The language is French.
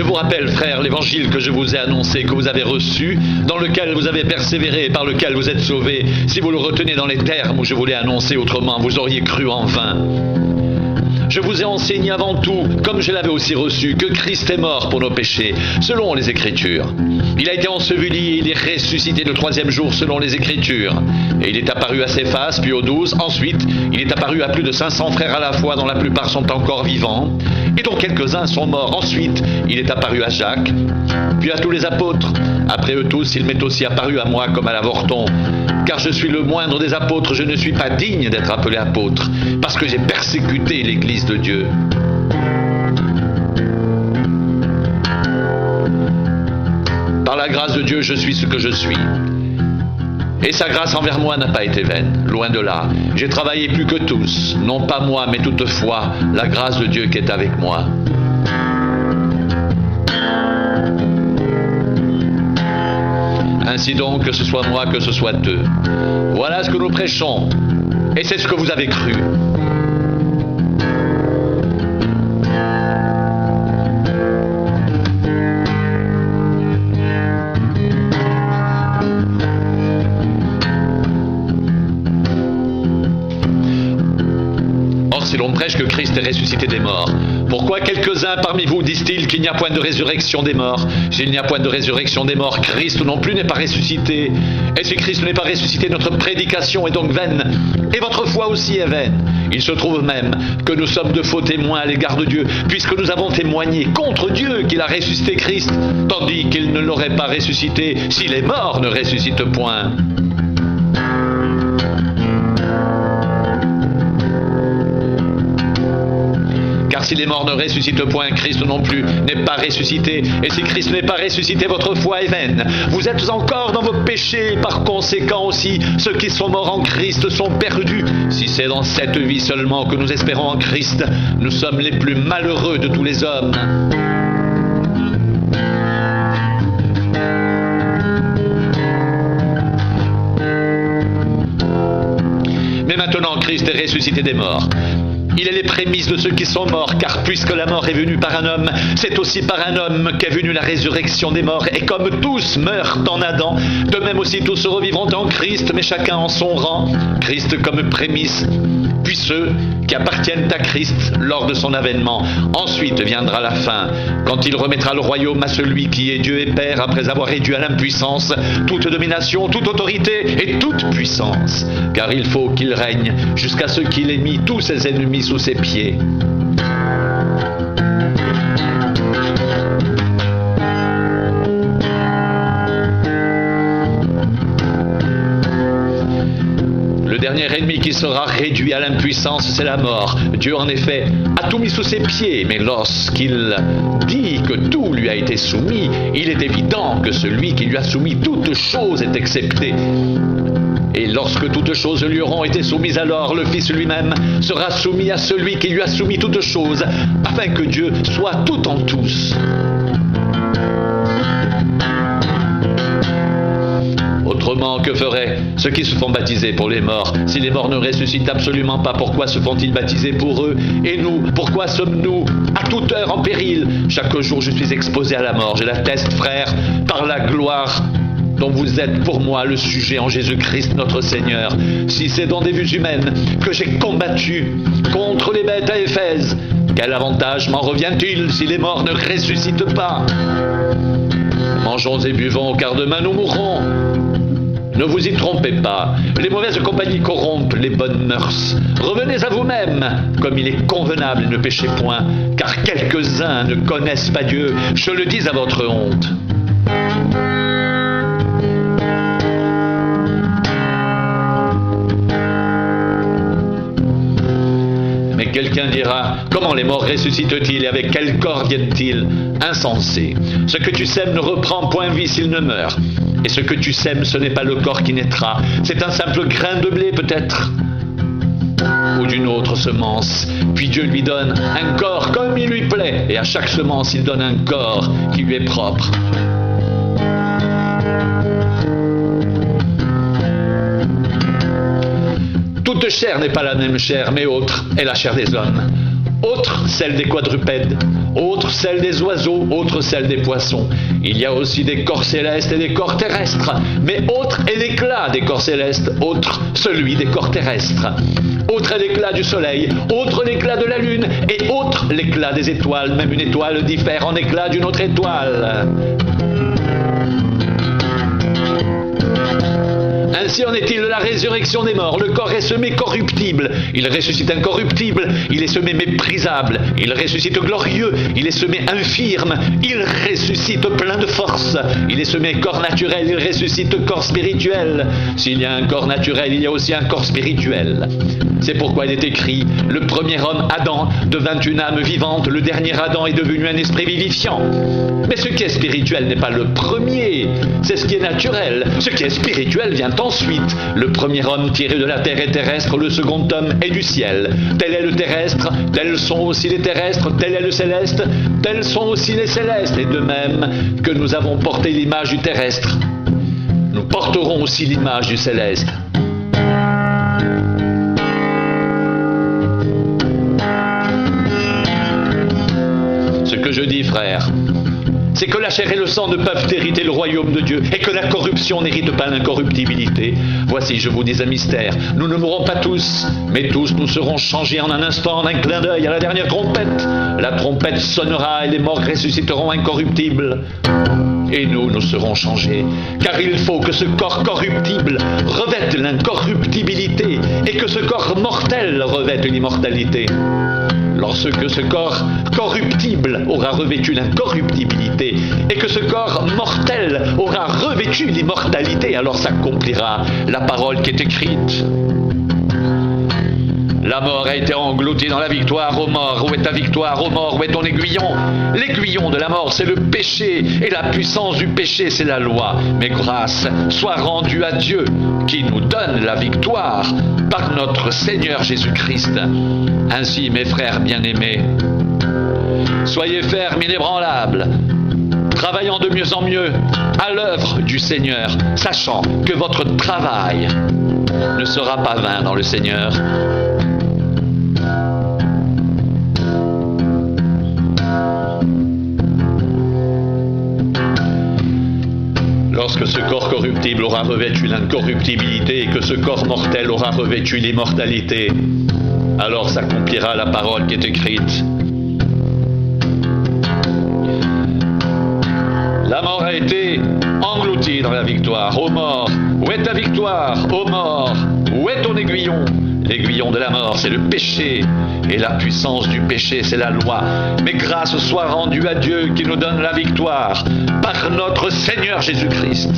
Je vous rappelle, frères, l'évangile que je vous ai annoncé, que vous avez reçu, dans lequel vous avez persévéré et par lequel vous êtes sauvés. Si vous le retenez dans les termes où je vous l'ai annoncé, autrement, vous auriez cru en vain. Je vous ai enseigné avant tout, comme je l'avais aussi reçu, que Christ est mort pour nos péchés, selon les Écritures. Il a été enseveli et il est ressuscité le troisième jour, selon les Écritures. Et il est apparu à Céphas, puis aux 12. Ensuite, il est apparu à plus de 500 frères à la fois, dont la plupart sont encore vivants, et dont quelques-uns sont morts. Ensuite, il est apparu à Jacques, puis à tous les apôtres. Après eux tous, il m'est aussi apparu à moi comme à l'avorton. Car je suis le moindre des apôtres, je ne suis pas digne d'être appelé apôtre, parce que j'ai persécuté l'Église de Dieu. Par la grâce de Dieu, je suis ce que je suis. Et sa grâce envers moi n'a pas été vaine, loin de là. J'ai travaillé plus que tous, non pas moi, mais toutefois la grâce de Dieu qui est avec moi. Ainsi donc, que ce soit moi, que ce soit eux. Voilà ce que nous prêchons, et c'est ce que vous avez cru. Or, si l'on prêche que Christ est ressuscité des morts, pourquoi quelques-uns parmi vous disent-ils qu'il n'y a point de résurrection des morts? S'il n'y a point de résurrection des morts, Christ non plus n'est pas ressuscité. Et si Christ n'est pas ressuscité, notre prédication est donc vaine, et votre foi aussi est vaine. Il se trouve même que nous sommes de faux témoins à l'égard de Dieu, puisque nous avons témoigné contre Dieu qu'il a ressuscité Christ, tandis qu'il ne l'aurait pas ressuscité si les morts ne ressuscitent point. Car si les morts ne ressuscitent point, Christ non plus n'est pas ressuscité. Et si Christ n'est pas ressuscité, votre foi est vaine. Vous êtes encore dans vos péchés. Par conséquent aussi, ceux qui sont morts en Christ sont perdus. Si c'est dans cette vie seulement que nous espérons en Christ, nous sommes les plus malheureux de tous les hommes. Mais maintenant, Christ est ressuscité des morts. Il est les prémices de ceux qui sont morts, car puisque la mort est venue par un homme, c'est aussi par un homme qu'est venue la résurrection des morts. Et comme tous meurent en Adam, de même aussi tous revivront en Christ, mais chacun en son rang. Christ comme prémisse, puis ceux qui appartiennent à Christ lors de son avènement. Ensuite viendra la fin, quand il remettra le royaume à celui qui est Dieu et Père, après avoir réduit à l'impuissance toute domination, toute autorité et toute puissance. Car il faut qu'il règne jusqu'à ce qu'il ait mis tous ses ennemis sous ses pieds. Le dernier ennemi qui sera réduit à l'impuissance, c'est la mort. Dieu, en effet, a tout mis sous ses pieds, mais lorsqu'il dit que tout lui a été soumis, il est évident que celui qui lui a soumis toutes choses est excepté. Et lorsque toutes choses lui auront été soumises, alors le Fils lui-même sera soumis à celui qui lui a soumis toutes choses, afin que Dieu soit tout en tous. Autrement, que feraient ceux qui se font baptiser pour les morts? Si les morts ne ressuscitent absolument pas, pourquoi se font-ils baptiser pour eux? Et nous, pourquoi sommes-nous à toute heure en péril? Chaque jour, je suis exposé à la mort. Je l'atteste, frère, par la gloire dont vous êtes pour moi le sujet en Jésus-Christ notre Seigneur. Si c'est dans des vues humaines que j'ai combattu contre les bêtes à Éphèse, quel avantage m'en revient-il si les morts ne ressuscitent pas? Mangeons et buvons, car demain nous mourrons. Ne vous y trompez pas, les mauvaises compagnies corrompent les bonnes mœurs. Revenez à vous-même, comme il est convenable, et ne péchez point, car quelques-uns ne connaissent pas Dieu. Je le dis à votre honte. Mais quelqu'un dira, comment les morts ressuscitent-ils et avec quel corps viennent-ils? Insensé. Ce que tu sèmes ne reprend point vie s'il ne meurt. Et ce que tu sèmes, ce n'est pas le corps qui naîtra. C'est un simple grain de blé peut-être, ou d'une autre semence. Puis Dieu lui donne un corps comme il lui plaît. Et à chaque semence, il donne un corps qui lui est propre. Toute chair n'est pas la même chair, mais autre est la chair des hommes. autre celle des quadrupèdes, autre celle des oiseaux, autre celle des poissons. Il y a aussi des corps célestes et des corps terrestres, mais autre est l'éclat des corps célestes, autre celui des corps terrestres. Autre est l'éclat du soleil, autre l'éclat de la lune, et autre l'éclat des étoiles. Même une étoile diffère en éclat d'une autre étoile. Ainsi en est-il de la résurrection des morts. Le corps est semé corruptible, il ressuscite incorruptible, il est semé méprisable, il ressuscite glorieux, il est semé infirme, il ressuscite plein de force, il est semé corps naturel, il ressuscite corps spirituel. S'il y a un corps naturel, il y a aussi un corps spirituel. C'est pourquoi il est écrit, le premier homme, Adam, devint une âme vivante, le dernier Adam est devenu un esprit vivifiant. Mais ce qui est spirituel n'est pas le premier, c'est ce qui est naturel. Ce qui est spirituel vient ensuite. Le premier homme tiré de la terre est terrestre, le second homme est du ciel. Tel est le terrestre, tels sont aussi les terrestres, tel est le céleste, tels sont aussi les célestes. Et de même que nous avons porté l'image du terrestre, nous porterons aussi l'image du céleste. Ce que je dis, frère, c'est que la chair et le sang ne peuvent hériter le royaume de Dieu et que la corruption n'hérite pas l'incorruptibilité. Voici, je vous dis un mystère. Nous ne mourrons pas tous, mais tous nous serons changés en un instant, en un clin d'œil, à la dernière trompette. La trompette sonnera et les morts ressusciteront incorruptibles. Et nous serons changés. Car il faut que ce corps corruptible revête l'incorruptibilité et que ce corps mortel revête l'immortalité. Lorsque ce corps corruptible aura revêtu l'incorruptibilité et que ce corps mortel aura revêtu l'immortalité, alors s'accomplira la parole qui est écrite. La mort a été engloutie dans la victoire. Ô mort, où est ta victoire? Ô mort, où est ton aiguillon? L'aiguillon de la mort, c'est le péché, et la puissance du péché, c'est la loi. Mais grâce soit rendue à Dieu, qui nous donne la victoire par notre Seigneur Jésus-Christ. Ainsi, mes frères bien-aimés, soyez fermes, inébranlables, travaillant de mieux en mieux à l'œuvre du Seigneur, sachant que votre travail ne sera pas vain dans le Seigneur. Lorsque ce corps corruptible aura revêtu l'incorruptibilité et que ce corps mortel aura revêtu l'immortalité, alors s'accomplira la parole qui est écrite. La mort a été engloutie dans la victoire. Ô mort, où est ta victoire? Ô mort, où est ton aiguillon? L'aiguillon de la mort, c'est le péché, et la puissance du péché, c'est la loi. Mais grâce soit rendue à Dieu qui nous donne la victoire par notre Seigneur Jésus-Christ.